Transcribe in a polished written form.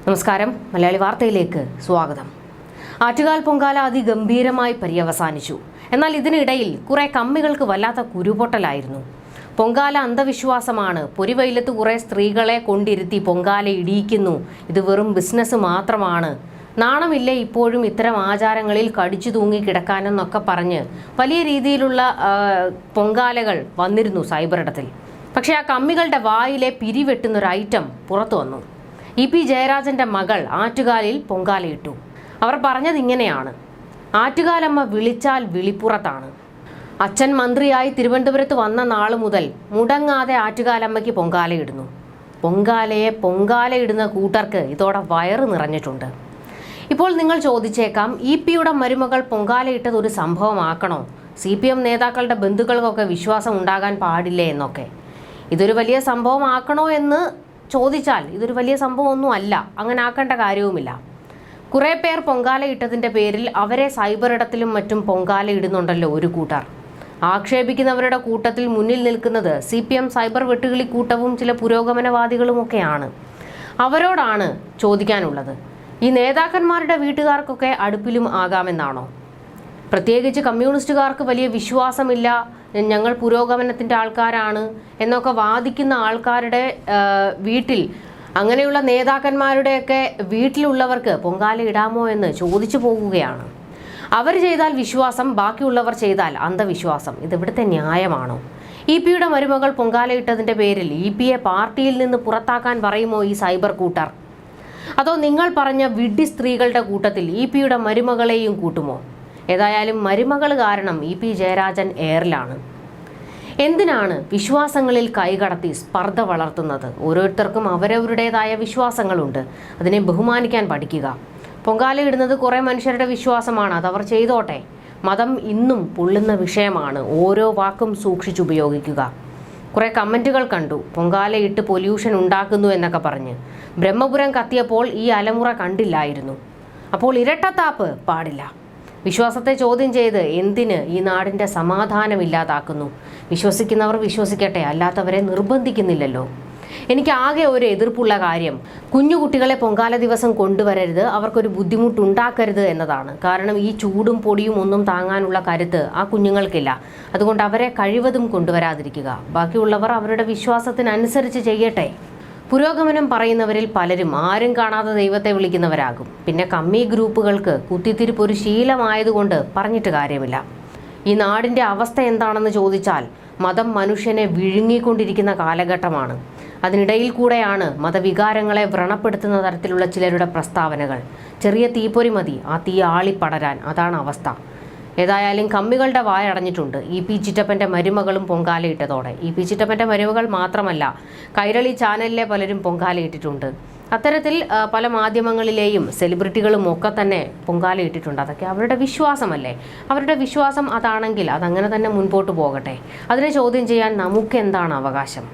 നമസ്കാരം, മലയാളി വാർത്തയിലേക്ക് സ്വാഗതം. ആറ്റുകാൽ പൊങ്കാല അതിഗംഭീരമായി പര്യവസാനിച്ചു. എന്നാൽ ഇതിനിടയിൽ കുറെ കമ്മികൾക്ക് വല്ലാത്ത കുരുപൊട്ടലായിരുന്നു. പൊങ്കാല അന്ധവിശ്വാസമാണ്, പൊരിവെയിലത്ത് കുറെ സ്ത്രീകളെ കൊണ്ടിരുത്തി പൊങ്കാല ഇടിയിക്കുന്നു, ഇത് വെറും ബിസിനസ് മാത്രമാണ്, നാണമില്ലേ ഇപ്പോഴും ഇത്തരം ആചാരങ്ങളിൽ കടിച്ചു തൂങ്ങി കിടക്കാനെന്നൊക്കെ പറഞ്ഞ് വലിയ രീതിയിലുള്ള പൊങ്കാലകൾ വന്നിരുന്നു സൈബറിടത്തിൽ. പക്ഷേ ആ കമ്മികളുടെ വായിലെ പിരിവെട്ടുന്നൊരു ഐറ്റം പുറത്തു വന്നു. ഇ പി ജയരാജന്റെ മകൾ ആറ്റുകാലിൽ പൊങ്കാലയിട്ടു. അവർ പറഞ്ഞത് ഇങ്ങനെയാണ്: ആറ്റുകാലമ്മ വിളിച്ചാൽ വിളിപ്പുറത്താണ്. അച്ഛൻ മന്ത്രിയായി തിരുവനന്തപുരത്ത് വന്ന നാൾ മുതൽ മുടങ്ങാതെ ആറ്റുകാലമ്മയ്ക്ക് പൊങ്കാലയിടുന്നു. പൊങ്കാലയിടുന്ന കൂട്ടർക്ക് ഇതോടെ വയറ് നിറഞ്ഞിട്ടുണ്ട്. ഇപ്പോൾ നിങ്ങൾ ചോദിച്ചേക്കാം, ഇ പിയുടെ മരുമകൾ പൊങ്കാലയിട്ടത് ഒരു സംഭവമാക്കണോ? CPM നേതാക്കളുടെ ബന്ധുക്കൾക്കൊക്കെ വിശ്വാസം ഉണ്ടാകാൻ പാടില്ലേ എന്നൊക്കെ. ഇതൊരു വലിയ സംഭവമാക്കണോ എന്ന് ചോദിച്ചാൽ ഇതൊരു വലിയ സംഭവമൊന്നും അല്ല, അങ്ങനെ ആക്കേണ്ട കാര്യവുമില്ല. കുറേ പേർ പൊങ്കാലയിട്ടതിൻ്റെ പേരിൽ അവരെ സൈബറിടത്തിലും മറ്റും പൊങ്കാല ഇടുന്നുണ്ടല്ലോ ഒരു കൂട്ടർ. ആക്ഷേപിക്കുന്നവരുടെ കൂട്ടത്തിൽ മുന്നിൽ നിൽക്കുന്നത് CPM സൈബർ വെട്ടുകിളി കൂട്ടവും ചില പുരോഗമനവാദികളുമൊക്കെയാണ്. അവരോടാണ് ചോദിക്കാനുള്ളത്, ഈ നേതാക്കന്മാരുടെ വീട്ടുകാർക്കൊക്കെ അടുപ്പിലും ആകാമെന്നാണോ? പ്രത്യേകിച്ച് കമ്മ്യൂണിസ്റ്റുകാർക്ക് വലിയ വിശ്വാസമില്ല, ഞങ്ങൾ പുരോഗമനത്തിൻ്റെ ആൾക്കാരാണ് എന്നൊക്കെ വാദിക്കുന്ന ആൾക്കാരുടെ വീട്ടിൽ, അങ്ങനെയുള്ള നേതാക്കന്മാരുടെയൊക്കെ വീട്ടിലുള്ളവർക്ക് പൊങ്കാല ഇടാമോ എന്ന് ചോദിച്ചു പോകുകയാണ്. അവർ ചെയ്താൽ വിശ്വാസം, ബാക്കിയുള്ളവർ ചെയ്താൽ അന്ധവിശ്വാസം. ഇതിവിടുത്തെ ന്യായമാണോ? ഇ പിയുടെ മരുമകൾ പൊങ്കാലയിട്ടതിൻ്റെ പേരിൽ ഇ പിയെ പാർട്ടിയിൽ നിന്ന് പുറത്താക്കാൻ പറയുമോ ഈ സൈബർ കൂട്ടർ? അതോ നിങ്ങൾ പറഞ്ഞ വിഡ്ഢി സ്ത്രീകളുടെ കൂട്ടത്തിൽ ഇ പിയുടെ മരുമകളെയും കൂട്ടുമോ? ഏതായാലും മരുമകൾ കാരണം ഇ പി ജയരാജൻ എയറിലാണ്. എന്തിനാണ് വിശ്വാസങ്ങളിൽ കൈകടത്തി സ്പർദ്ധ വളർത്തുന്നത്? ഓരോരുത്തർക്കും അവരവരുടേതായ വിശ്വാസങ്ങളുണ്ട്, അതിനെ ബഹുമാനിക്കാൻ പഠിക്കുക. പൊങ്കാല ഇടുന്നത് കുറേ മനുഷ്യരുടെ വിശ്വാസമാണ്, അതവർ ചെയ്തോട്ടെ. മതം ഇന്നും പൊള്ളുന്ന വിഷയമാണ്, ഓരോ വാക്കും സൂക്ഷിച്ചുപയോഗിക്കുക. കുറേ കമൻറ്റുകൾ കണ്ടു, പൊങ്കാലയിട്ട് പൊല്യൂഷൻ ഉണ്ടാക്കുന്നു എന്നൊക്കെ പറഞ്ഞ്. ബ്രഹ്മപുരം കത്തിയപ്പോൾ ഈ അലമുറ കണ്ടില്ലായിരുന്നു. അപ്പോൾ ഇരട്ടത്താപ്പ് പാടില്ല. വിശ്വാസത്തെ ചോദ്യം ചെയ്ത് എന്തിന് ഈ നാടിൻ്റെ സമാധാനമില്ലാതാക്കുന്നു? വിശ്വസിക്കുന്നവർ വിശ്വസിക്കട്ടെ, അല്ലാത്തവരെ നിർബന്ധിക്കുന്നില്ലല്ലോ. എനിക്ക് ആകെ ഒരു എതിർപ്പുള്ള കാര്യം, കുഞ്ഞുകുട്ടികളെ പൊങ്കാല ദിവസം കൊണ്ടുവരരുത്, അവർക്കൊരു ബുദ്ധിമുട്ടുണ്ടാക്കരുത് എന്നതാണ്. കാരണം ഈ ചൂടും പൊടിയും ഒന്നും താങ്ങാനുള്ള കരുത്ത് ആ കുഞ്ഞുങ്ങൾക്കില്ല. അതുകൊണ്ട് അവരെ കഴിവതും കൊണ്ടുവരാതിരിക്കുക. ബാക്കിയുള്ളവർ അവരുടെ വിശ്വാസത്തിനനുസരിച്ച് ചെയ്യട്ടെ. പുരോഗമനം പറയുന്നവരിൽ പലരും ആരും കാണാതെ ദൈവത്തെ വിളിക്കുന്നവരാകും. പിന്നെ കമ്മി ഗ്രൂപ്പുകൾക്ക് കുത്തിത്തിരിപ്പ് ഒരു ശീലമായതുകൊണ്ട് പറഞ്ഞിട്ട് കാര്യമില്ല. ഈ നാടിൻ്റെ അവസ്ഥ എന്താണെന്ന് ചോദിച്ചാൽ മതം മനുഷ്യനെ വിഴുങ്ങിക്കൊണ്ടിരിക്കുന്ന കാലഘട്ടമാണ്. അതിനിടയിൽ കൂടെയാണ് മതവികാരങ്ങളെ വ്രണപ്പെടുത്തുന്ന തരത്തിലുള്ള ചിലരുടെ പ്രസ്താവനകൾ. ചെറിയ തീപ്പൊരി മതി ആ തീ ആളിപ്പടരാൻ, അതാണ് അവസ്ഥ. ഏതായാലും കമ്മികളുടെ വായടഞ്ഞിട്ടുണ്ട്. ഇ പി ചിറ്റപ്പൻ്റെ മരുമകളും പൊങ്കാലയിട്ടതോടെ. ഇ പി ചിറ്റപ്പൻ്റെ മരുമകൾ മാത്രമല്ല, കൈരളി ചാനലിലെ പലരും പൊങ്കാലയിട്ടിട്ടുണ്ട്. അത്തരത്തിൽ പല മാധ്യമങ്ങളിലെയും സെലിബ്രിറ്റികളും ഒക്കെ തന്നെ പൊങ്കാലയിട്ടിട്ടുണ്ട്. അതൊക്കെ അവരുടെ വിശ്വാസമല്ലേ? അവരുടെ വിശ്വാസം അതാണെങ്കിൽ അതങ്ങനെ തന്നെ മുൻപോട്ട് പോകട്ടെ. അതിനെ ചോദ്യം ചെയ്യാൻ നമുക്ക് എന്താണ് അവകാശം?